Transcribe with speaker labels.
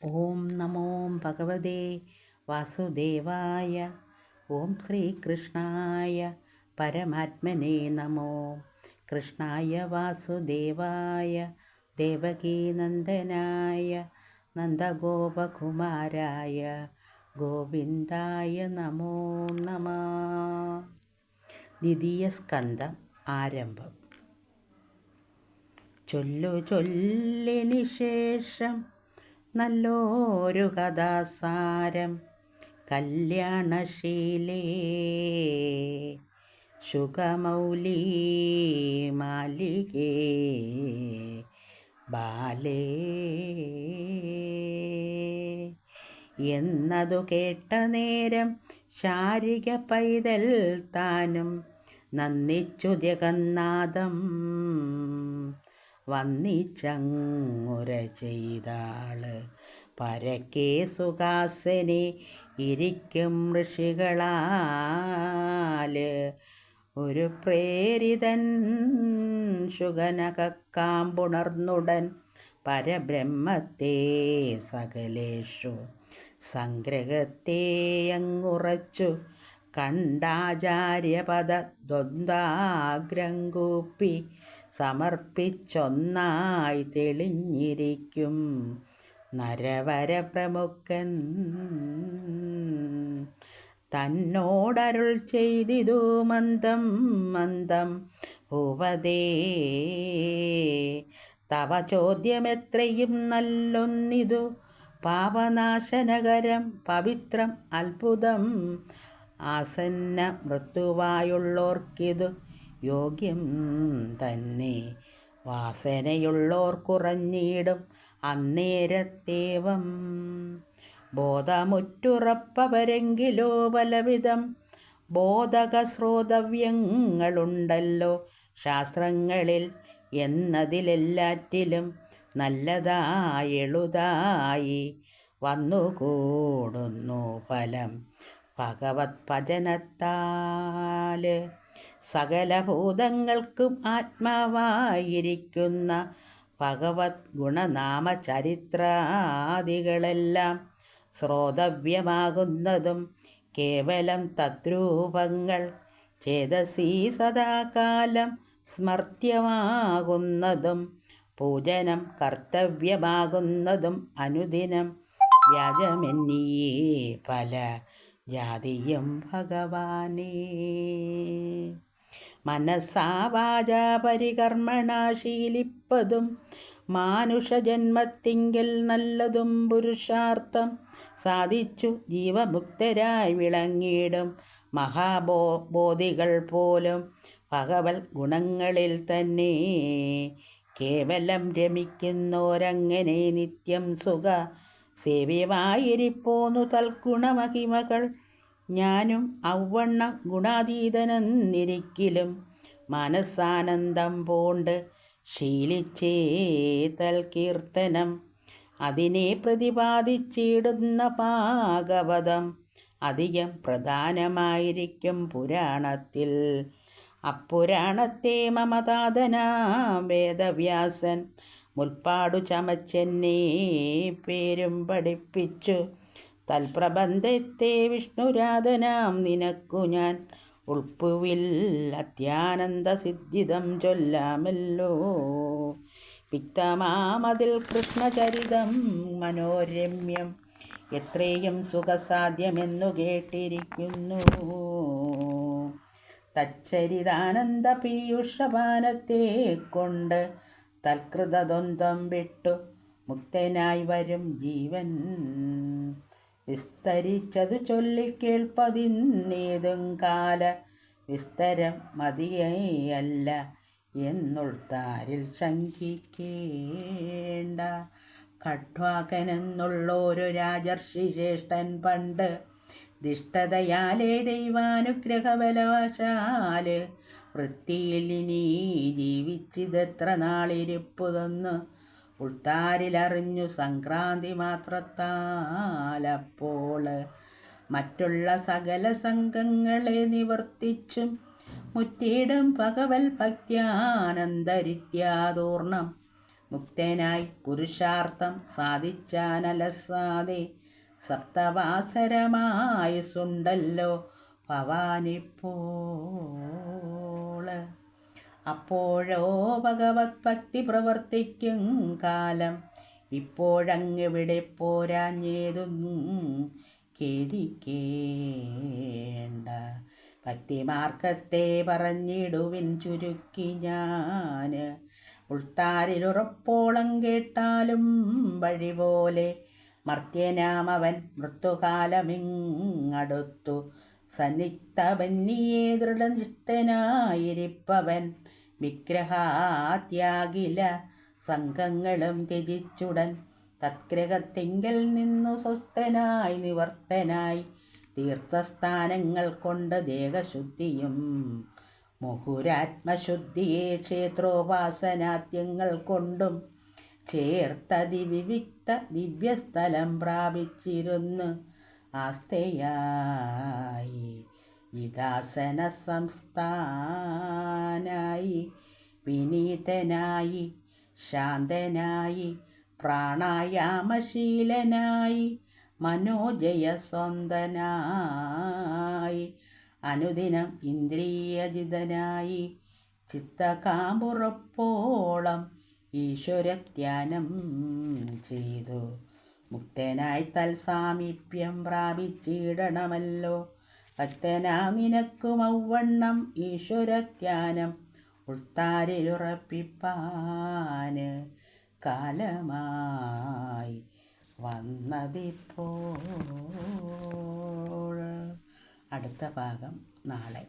Speaker 1: ഓം നമോ ഭഗവതേ വാസുദേവായ. ഓം ശ്രീകൃഷ്ണായ പരമാത്മനേ നമോ. കൃഷ്ണായ വാസുദേവായ ദേവകീനന്ദനായ നന്ദഗോപകുമാരായ ഗോവിന്ദായ നമോ നമഃ. ദ്വിതീയ സ്കന്ധം ആരംഭം. ചൊല്ലിന് ശേഷം നല്ലൊരു കഥാസാരം കല്യാണശീലേ ശുഖമൗലി മാലികേ ബാലേ എന്നതു കേട്ട നേരം ശാരിക പൈതൽ താനും നന്ദിച്ചു ജഗന്നാഥം വന്നിച്ചങ്ങുര ചെയ്താള് പരക്കെ സുഖാസനെ ഇരിക്കും ഋഷികളാല് ഒരു പ്രേരിതൻ ശുഗനകാമ്പുണർന്നുടൻ പരബ്രഹ്മത്തെ സകലേഷു സംഗ്രഹത്തെ അങ്ങുറച്ചു കണ്ടാചാര്യപദ ദ്വന്ദ്വാഗ്രം കൂപ്പി സമർപ്പിച്ചൊന്നായി തെളിഞ്ഞിരിക്കും നരവര പ്രമുഖൻ തന്നോടരുൾ ചെയ്തിതു മന്ദം മന്ദം ഭൂപതേ. തവ ചോദ്യമെത്രയും നല്ലൊന്നിതു പാപനാശനകരം പവിത്രം അത്ഭുതം ആസന്ന മൃത്യുവായുള്ളോർക്കിതു യോഗ്യം തന്നെ. വാസനയുള്ളോർ കുറഞ്ഞിടും അന്നേരത്തേവം ബോധമുറ്റുറപ്പവരെങ്കിലോ പലവിധം ബോധക ശ്രോതവ്യങ്ങളുണ്ടല്ലോ ശാസ്ത്രങ്ങളിൽ എന്നതിലെല്ലാറ്റിലും നല്ലതായി എളുതായി വന്നുകൂടുന്നു ഫലം ഭഗവത് ഭജനത്താല്. സകല ഭൂതങ്ങൾക്കും ആത്മാവായിരിക്കുന്ന ഭഗവത് ഗുണനാമ ചരിത്രാദികളെല്ലാം ശ്രോതവ്യമാകുന്നതും കേവലം തദ്രൂപങ്ങൾ ചേതസീ സദാകാലം സ്മർത്യമാകുന്നതും പൂജനം കർത്തവ്യമാകുന്നതും അനുദിനം വ്യാജമെന്നീയേ പല ജാതിയും ഭഗവാനേ. മനസ്സാ വാചാ പരികർമ്മണാ ശീലിപ്പതും മാനുഷജന്മത്തിങ്കൽ നല്ലതും പുരുഷാർത്ഥം സാധിച്ചു ജീവമുക്തരായി വിളങ്ങിയിടും മഹാബോധികൾ പോലും ഭഗവത് ഗുണങ്ങളിൽ തന്നെ കേവലം രമിക്കുന്നോരങ്ങനെ നിത്യം സുഖ സേവ്യമായിരിപ്പോന്നു തൽഗുണമഹിമകൾ. ഞാനും ഔവണ്ണം ഗുണാതീതനെന്നിരിക്കിലും മനസ്സാനന്ദം പോണ്ട് ശീലിച്ചേ തൽകീർത്തനം അതിനെ പ്രതിപാദിച്ചിടുന്ന ഭാഗവതം അധികം പ്രധാനമായിരിക്കും പുരാണത്തിൽ. അപ്പുരാണത്തെ മമതാതനാം വേദവ്യാസൻ മുൽപ്പാടു ചമച്ചെന്നേ പേരും പഠിപ്പിച്ചു. തൽപ്രബന്ധത്തെ വിഷ്ണുരാധനാം നിനക്കു ഞാൻ ഉൾപ്പുവിൽ അത്യാനന്ദ സിദ്ധിതം ചൊല്ലാമല്ലോ. വിക്തമാമതിൽ കൃഷ്ണചരിതം മനോരമ്യം എത്രയും സുഖസാധ്യമെന്നു കേട്ടിരിക്കുന്നു. തച്ചരിതാനന്ദ പീയൂഷപാനത്തെ കൊണ്ട് തൽകൃതദ്വന്ദ്വം വിട്ടു മുക്തനായി വരും ജീവൻ. വിസ്തരിച്ചതു ചൊല്ലിക്കേൾപ്പതിന്നേതും കാല വിസ്തരം മതിയല്ല എന്നുൾത്താരിൽ ശങ്കിക്കേണ്ട. ഖഡ്വാകനെന്നുള്ളൊരു രാജർഷി ശ്രേഷ്ഠൻ പണ്ട് ദിഷ്ടതയാലേ ദൈവാനുഗ്രഹബലവശാല് വൃത്തിയിൽ ഇനി ജീവിച്ചിതെത്ര നാളിരിപ്പുതെന്ന് ഉൾത്താരിലറിഞ്ഞു സംക്രാന്തി മാത്രത്താലപ്പോൾ മറ്റുള്ള സകല സംഘങ്ങളെ നിവർത്തിച്ചും മുറ്റിയിടും ഭഗവത് ഭക്ത്യാനന്തരിത്യാതൂർണം മുക്തനായി പുരുഷാർത്ഥം സാധിച്ചാനലസാതെ സപ്തവാസരമായുസുണ്ടല്ലോ ഭവാനിപ്പോൾ. അപ്പോഴോ ഭഗവത് ഭക്തി പ്രവർത്തിക്കും കാലം ഇപ്പോഴങ്ങിവിടെ പോരാഞ്ഞേതും ഖേദിക്കേണ്ട. ഭക്തിമാർഗത്തെ പറഞ്ഞിടുവിൻ ചുരുക്കി ഞാൻ, ഉൾത്താരിലുറപ്പോളം കേട്ടാലും വഴി പോലെ. മർത്യനാമവൻ മൃത്യുകാലമിങ്ങടുത്തു സന്നിഗ്ധബന്നിയെ ദൃഢനിഷ്ഠനായിരിപ്പവൻ. വിഗ്രഹാത്യാകില സംഘങ്ങളും ത്യജിച്ചുടൻ തത്ഗ്രഹത്തിങ്കൽ നിന്നു സ്വസ്ഥനായി നിവർത്തനായി. തീർത്ഥസ്ഥാനങ്ങൾ കൊണ്ട് ദേഹശുദ്ധിയും മുഹുരാത്മശുദ്ധിയെ ക്ഷേത്രോപാസനാദ്യങ്ങൾ കൊണ്ടും ചേർത്തതിവിവിക്ത ദിവ്യസ്ഥലം പ്രാപിച്ചിരുന്നു ആസ്തയായി. ജിതാസന സംസ്ഥാനായി വിനീതനായി ശാന്തനായി പ്രാണായാമശീലനായി മനോജയസ്വന്തനായി അനുദിനം ഇന്ദ്രിയജിതനായി ചിത്തകാമ്പുറപ്പോളം ഈശ്വരധ്യാനം ചെയ്തു മുക്തനായി തൽസാമീപ്യം പ്രാപിച്ചിടണമല്ലോ. ഭക്തനാ നിനക്കും ഔവണ്ണം ഈശ്വരധ്യാനം ഉൾത്താരിലുറപ്പിപ്പാന് കാലമായി വന്നതിപ്പോൾ. അടുത്ത ഭാഗം നാളെ.